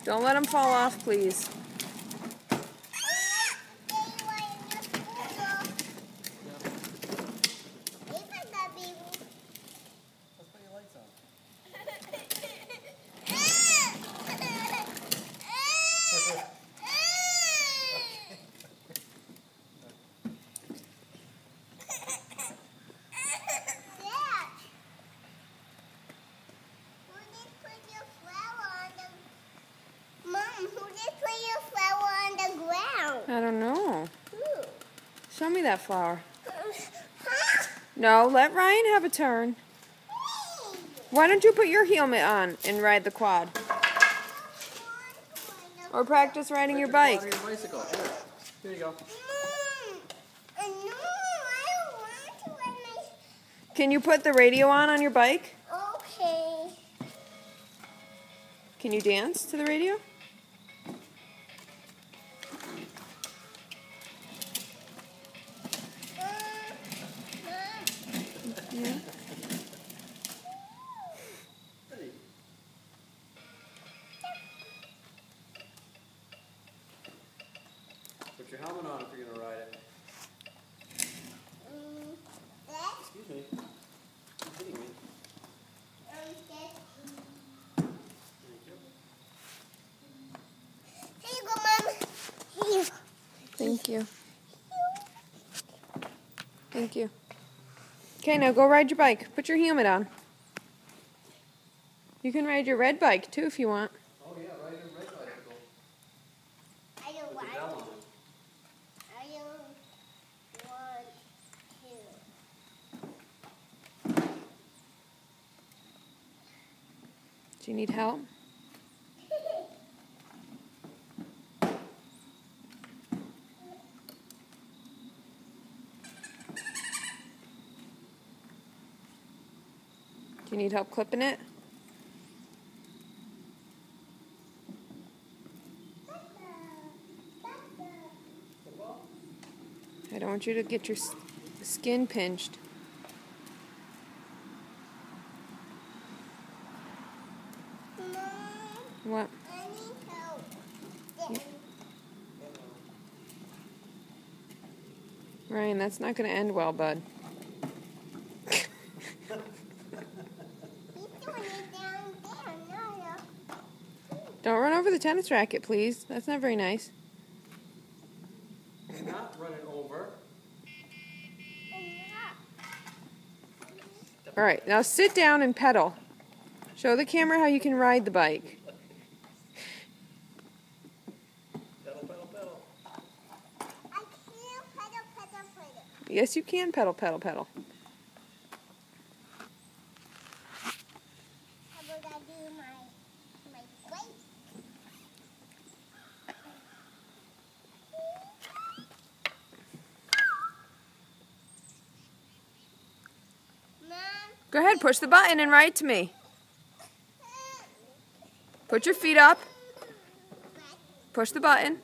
Don't let them fall off, please. I don't know. Show me that flower. No, let Ryan have a turn. Why don't you put your helmet on and ride the quad? Or practice riding your bike. Here you go. Can you put the radio on your bike? Okay. Can you dance to the radio? Yeah. Put your helmet on if you're going to ride it. Excuse me. You're hitting me. Here you go, Mom. Here. Thank you. Thank you. Okay, now go ride your bike. Put your helmet on. You can ride your red bike too if you want. Oh yeah, ride your red bicycle. I don't want Put that one on. I don't want Do you need help? Do you need help clipping it? I don't want you to get your skin pinched. What? I need help. Ryan, that's not going to end well, bud. He's doing it down there. No. Don't run over the tennis racket, please. That's not very nice. Not run it over. All right, now sit down and pedal. Show the camera how you can ride the bike. Pedal, pedal, pedal. I can't pedal. Yes, you can pedal, pedal, pedal. How about I do my weight? Mom. Go ahead, push the button and ride to me. Put your feet up. Push the button.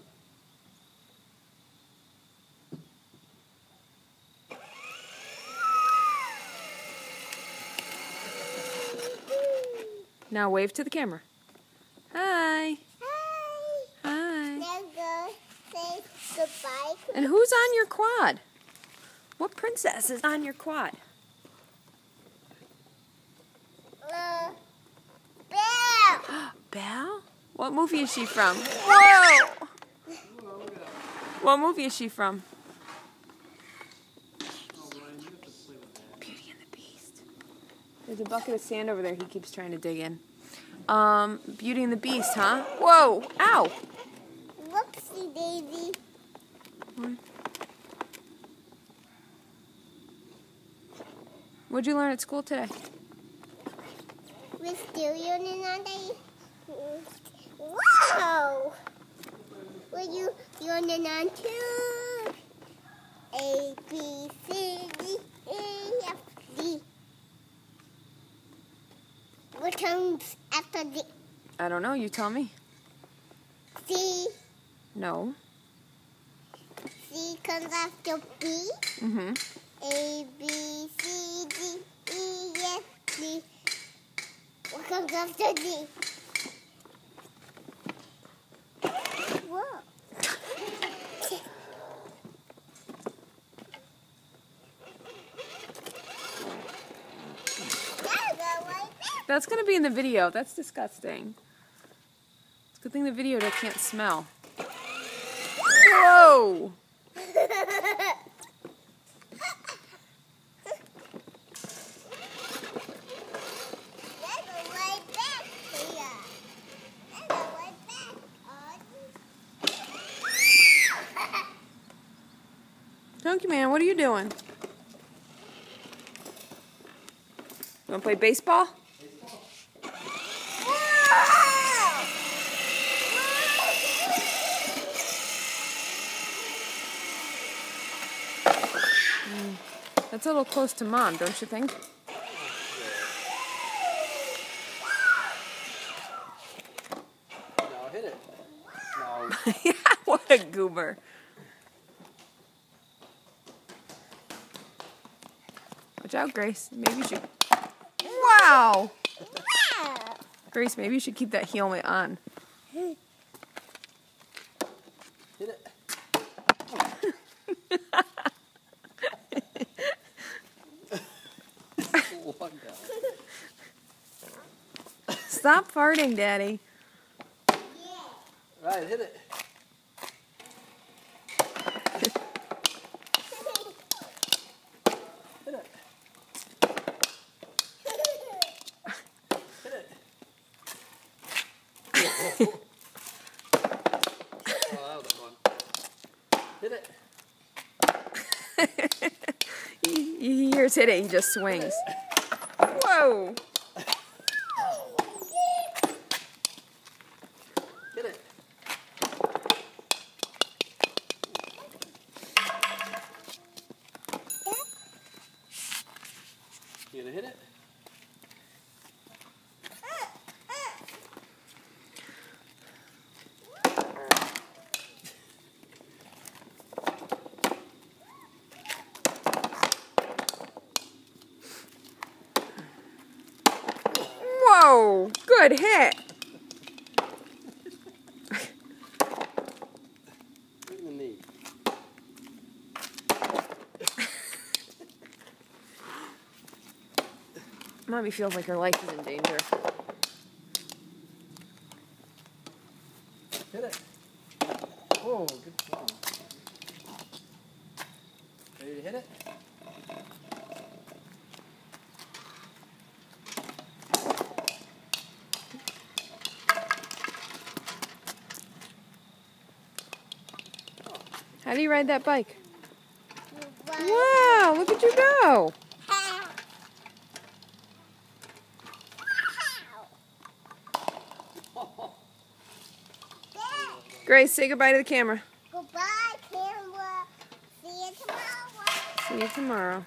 Now wave to the camera. Hi. Hi. Now go say goodbye. And who's on your quad? What princess is on your quad? Belle. Belle? What movie is she from? Whoa! What movie is she from? Beauty and the Beast. There's a bucket of sand over there he keeps trying to dig in. Beauty and the Beast, huh? Whoa! Ow! Whoopsie daisy. What'd you learn at school today? We're still using on the... Wow! Were you using on two? A, B, C, D, E, F, D. What comes after D? I don't know. You tell me. C. No. C comes after B. Mm-hmm. A, B, C, D, E, F, D. What comes after D? That's gonna be in the video. That's disgusting. It's a good thing the video can't smell. Whoa! Donkey Man, what are you doing? You wanna play baseball? That's a little close to Mom, don't you think? No, hit it. No. Yeah, what a goober. Watch out, Grace. Maybe you should... Wow! Grace, maybe you should keep that helmet on. Hit it. Stop farting, Daddy. Right, hit it. Hit it. Hit it. Oh, that was fun. Hit it. He hears hit it, he just swings. Whoa! Hit it. You gonna hit it? Whoa! Good hit! Look in the knee. Mommy feels like her life is in danger. Hit it. Oh, good ball. Ready to hit it? How do you ride that bike? Wow, look at you go! Grace, say goodbye to the camera. Goodbye, camera. See you tomorrow. See you tomorrow.